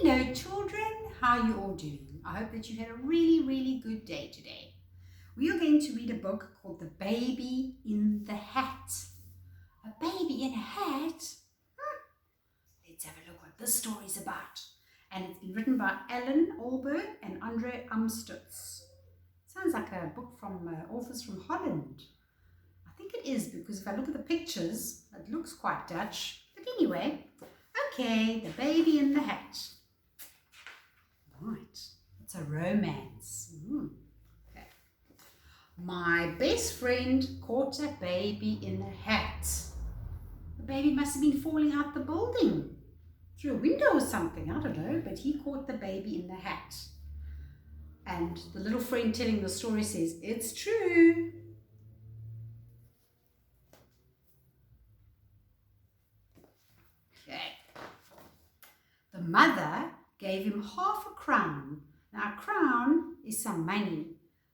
Hello children, how are you all doing? I hope that you had a really good day today. We are going to read a book called The Baby in the Hat. A baby in a hat? Let's have a look what this story is about. And it's been written by Alan Alberg and Andre Amstutz. Sounds like a book from authors from Holland. I think it is, because if I look at the pictures, it looks quite Dutch. But anyway, okay, The Baby in the Hat. Right, it's a romance. Okay. My best friend caught a baby in a hat. The baby must have been falling out the building through a window or something, I don't know, but he caught the baby in the hat. And the little friend telling the story says, it's true. Okay. The mother gave him half a crown. Now a crown is some money.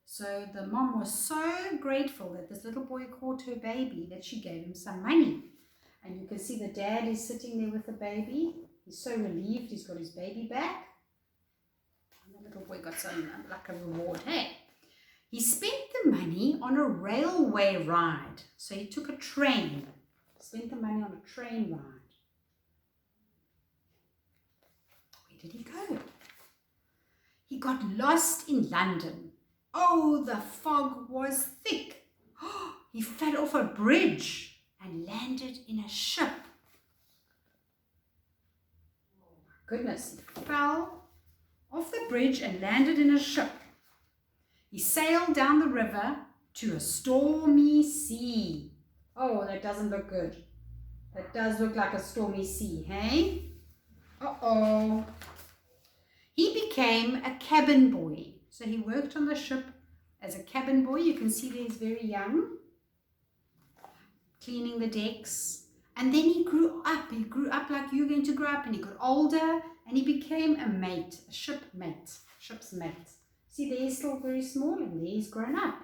So the mom was so grateful that this little boy caught her baby that she gave him some money. And you can see the dad is sitting there with the baby. He's so relieved he's got his baby back. And the little boy got some, like a reward, hey? He spent the money on a railway ride. So he took a train. Spent the money on a train ride. Did he go? He got lost in London. Oh, the fog was thick. He fell off a bridge and landed in a ship. Oh my goodness, he fell off the bridge and landed in a ship. He sailed down the river to a stormy sea. Oh, that doesn't look good. That does look like a stormy sea, hey? Uh-oh. He became a cabin boy. So he worked on the ship as a cabin boy. You can see there he's very young, cleaning the decks. And then he grew up. He grew up like you're going to grow up, and he got older and he became a mate, a ship's mate. See, there he's still very small and there he's grown up.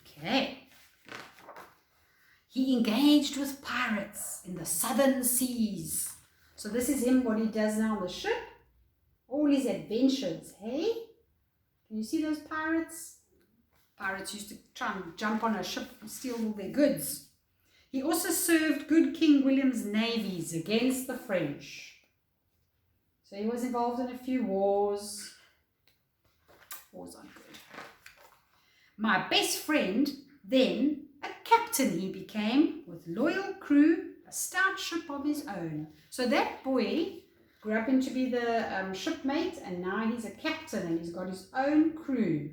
Okay. He engaged with pirates in the southern seas. So this is him, what he does now on the ship. All his adventures, hey? Can you see those pirates? Pirates used to try and jump on a ship and steal all their goods. He also served good King William's navies against the French. So he was involved in a few wars. Wars aren't good. My best friend then, a captain he became, with loyal crew, a stout ship of his own. So that boy grew up into be the shipmate, and now he's a captain and he's got his own crew.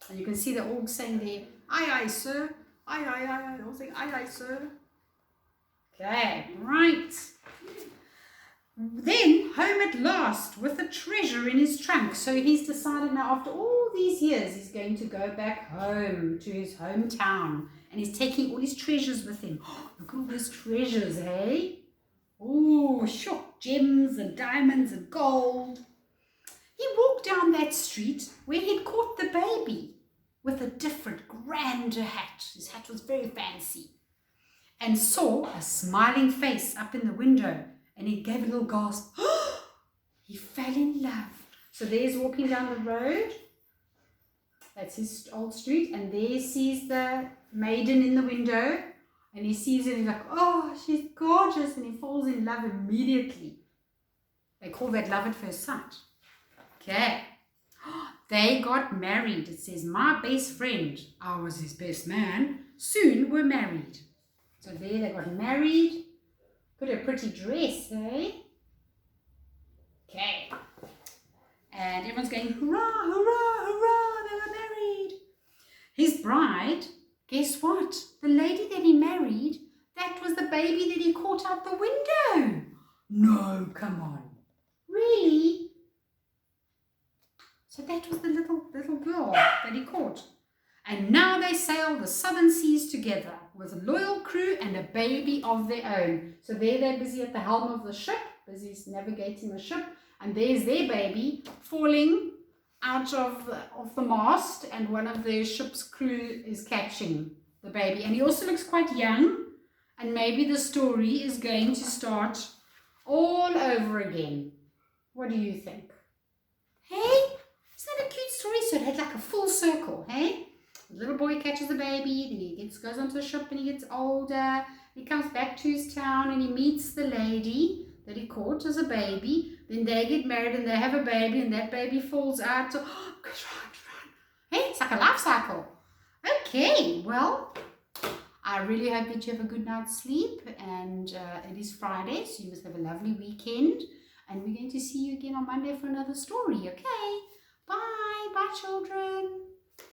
And you can see they're all saying there, aye, aye, sir. Aye, aye, aye. They're all saying, aye, aye, sir. Okay, right. Then, home at last, with a treasure in his trunk. So he's decided now, after all these years, he's going to go back home to his hometown. And he's taking all his treasures with him. Oh, look at all those treasures, hey? Oh, sure, gems and diamonds and gold. He walked down that street where he'd caught the baby with a different, grander hat. His hat was very fancy. And saw a smiling face up in the window. And he gave a little gasp. He fell in love. So there's walking down the road. That's his old street. And there he sees the maiden in the window. And he sees her and he's like, oh, she's gorgeous. And he falls in love immediately. They call that love at first sight. Okay. They got married. It says, my best friend, I was his best man, soon were married. So there they got married. Put a pretty dress, eh? Okay. And everyone's going, hurrah, hurrah, hurrah, they were married. His bride, guess what? The lady that he married, that was the baby that he caught out the window. No, come on. Really? So that was the little girl that he caught. And now they sail the southern seas together with a loyal crew and a baby of their own. So there they're busy at the helm of the ship, busy navigating the ship. And there's their baby falling out of the mast, and one of the ship's crew is catching the baby. And he also looks quite young, and maybe the story is going to start all over again. What do you think? Hey, isn't that a cute story? So it had like a full circle, hey? The little boy catches a baby, then he goes onto a ship and he gets older. He comes back to his town and he meets the lady that he caught as a baby. Then they get married and they have a baby and that baby falls out. So, goes run. Hey, it's like a life cycle. Okay, well, I really hope that you have a good night's sleep, and it is Friday, so you must have a lovely weekend, and we're going to see you again on Monday for another story, okay? Bye, children.